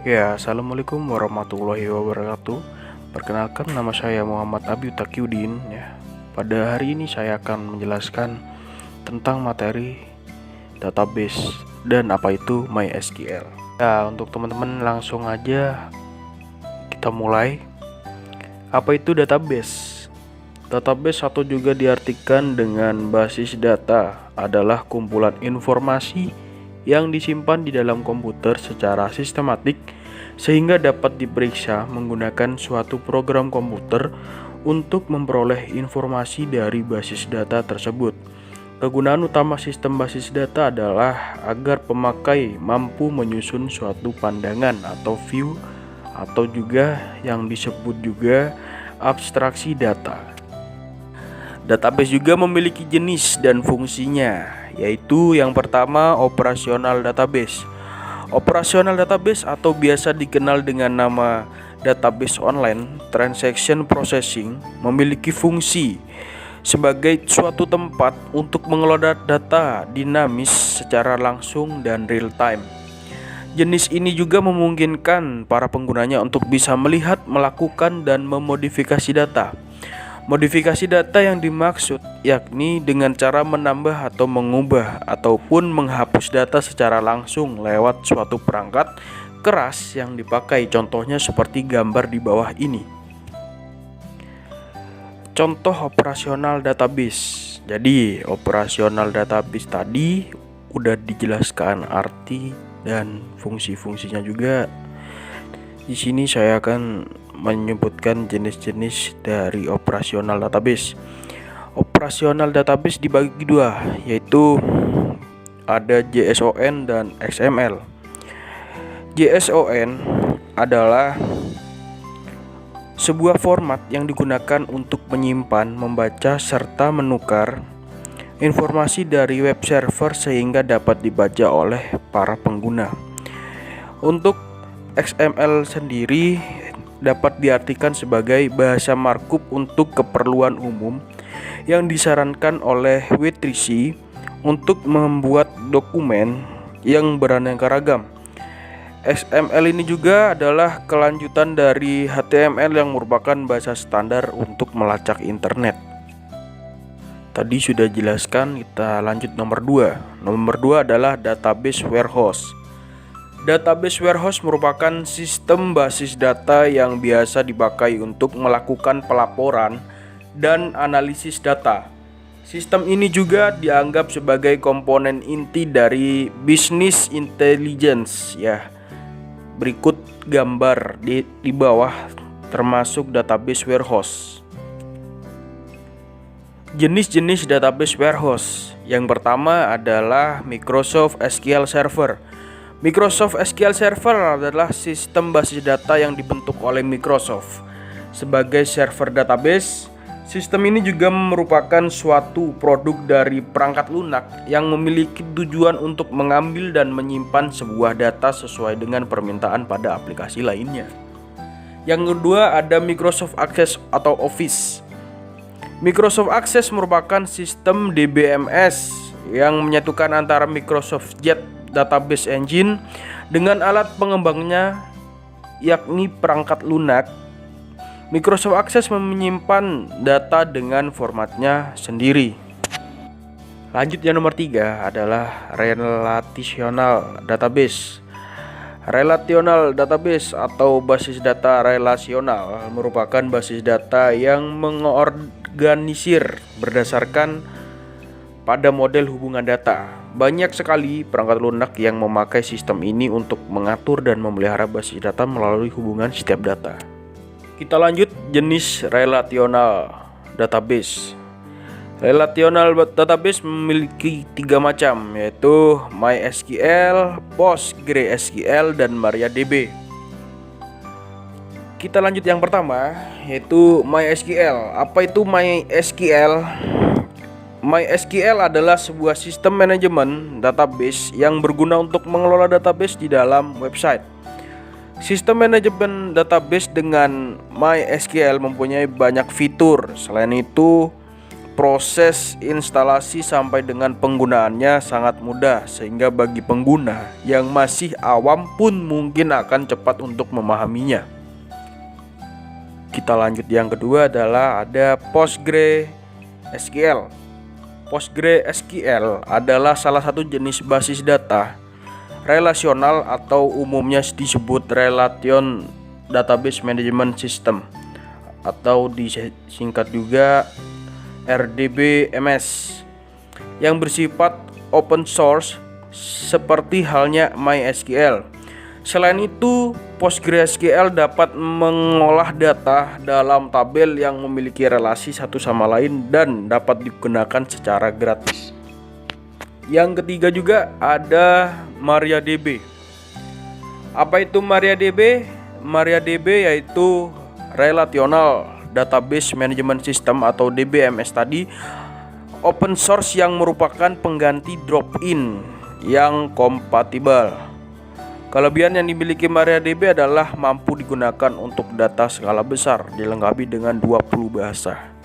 Ya, Assalamualaikum warahmatullahi wabarakatuh. Perkenalkan, nama saya Muhammad Abiy Taqiuddin. Pada hari ini saya akan menjelaskan tentang materi database dan apa itu MySQL. Ya, untuk teman-teman langsung aja kita mulai. Apa itu database? Database atau juga diartikan dengan basis data adalah kumpulan informasi yang disimpan di dalam komputer secara sistematik sehingga dapat diperiksa menggunakan suatu program komputer untuk memperoleh informasi dari basis data tersebut. Kegunaan utama sistem basis data adalah agar pemakai mampu menyusun suatu pandangan atau view atau juga yang disebut juga abstraksi data. Database juga memiliki jenis dan fungsinya, yaitu yang pertama operasional database. Operasional database atau biasa dikenal dengan nama database online transaction processing memiliki fungsi sebagai suatu tempat untuk mengelola data dinamis secara langsung dan real time. Jenis ini juga memungkinkan para penggunanya untuk bisa melihat, melakukan, dan memodifikasi data. Modifikasi data yang dimaksud yakni dengan cara menambah atau mengubah ataupun menghapus data secara langsung lewat suatu perangkat keras yang dipakai. Contohnya seperti gambar di bawah ini. Contoh operasional database. Jadi, operasional database tadi udah dijelaskan arti dan fungsi-fungsinya juga. Di sini saya akan menyebutkan jenis-jenis dari operasional database. Operasional database dibagi dua, yaitu ada JSON dan XML. JSON adalah sebuah format yang digunakan untuk menyimpan, membaca, serta menukar informasi dari web server sehingga dapat dibaca oleh para pengguna. Untuk XML sendiri dapat diartikan sebagai bahasa markup untuk keperluan umum yang disarankan oleh W3C untuk membuat dokumen yang beraneka ragam. XML ini juga adalah kelanjutan dari HTML yang merupakan bahasa standar untuk melacak internet. Tadi sudah jelaskan, kita lanjut nomor 2. Nomor 2 adalah database warehouse. Database warehouse merupakan sistem basis data yang biasa dipakai untuk melakukan pelaporan dan analisis data. Sistem ini juga dianggap sebagai komponen inti dari business intelligence ya. Berikut gambar di bawah termasuk database warehouse. Jenis-jenis database warehouse. Yang pertama adalah Microsoft SQL Server. Microsoft SQL Server adalah sistem basis data yang dibentuk oleh Microsoft sebagai server database. Sistem ini juga merupakan suatu produk dari perangkat lunak yang memiliki tujuan untuk mengambil dan menyimpan sebuah data sesuai dengan permintaan pada aplikasi lainnya. Yang kedua ada Microsoft Access atau Office. Microsoft Access merupakan sistem DBMS yang menyatukan antara Microsoft Jet Database Engine dengan alat pengembangnya yakni perangkat lunak. Microsoft Access menyimpan data dengan formatnya sendiri. Lanjut yang nomor 3 adalah Relational Database. Relational Database atau basis data relasional merupakan basis data yang mengorganisir berdasarkan pada model hubungan data. Banyak sekali perangkat lunak yang memakai sistem ini untuk mengatur dan memelihara basis data melalui hubungan setiap data. Kita lanjut jenis relational database. Relational database memiliki 3 macam, yaitu MySQL, PostgreSQL, dan MariaDB. Kita lanjut yang pertama, yaitu MySQL. Apa itu MySQL? MySQL adalah sebuah sistem manajemen database yang berguna untuk mengelola database di dalam website. Sistem manajemen database dengan MySQL mempunyai banyak fitur. Selain itu, proses instalasi sampai dengan penggunaannya sangat mudah, sehingga bagi pengguna yang masih awam pun mungkin akan cepat untuk memahaminya. Kita lanjut, yang kedua adalah ada PostgreSQL. PostgreSQL adalah salah satu jenis basis data relasional atau umumnya disebut Relation Database Management System atau disingkat juga RDBMS, yang bersifat open source seperti halnya MySQL. Selain itu, PostgreSQL dapat mengolah data dalam tabel yang memiliki relasi satu sama lain dan dapat digunakan secara gratis. Yang ketiga juga ada MariaDB. Apa itu MariaDB? MariaDB yaitu Relational Database Management System atau DBMS tadi, open source yang merupakan pengganti drop-in yang kompatibel. Kelebihan yang dimiliki MariaDB adalah mampu digunakan untuk data skala besar, dilengkapi dengan 20 bahasa.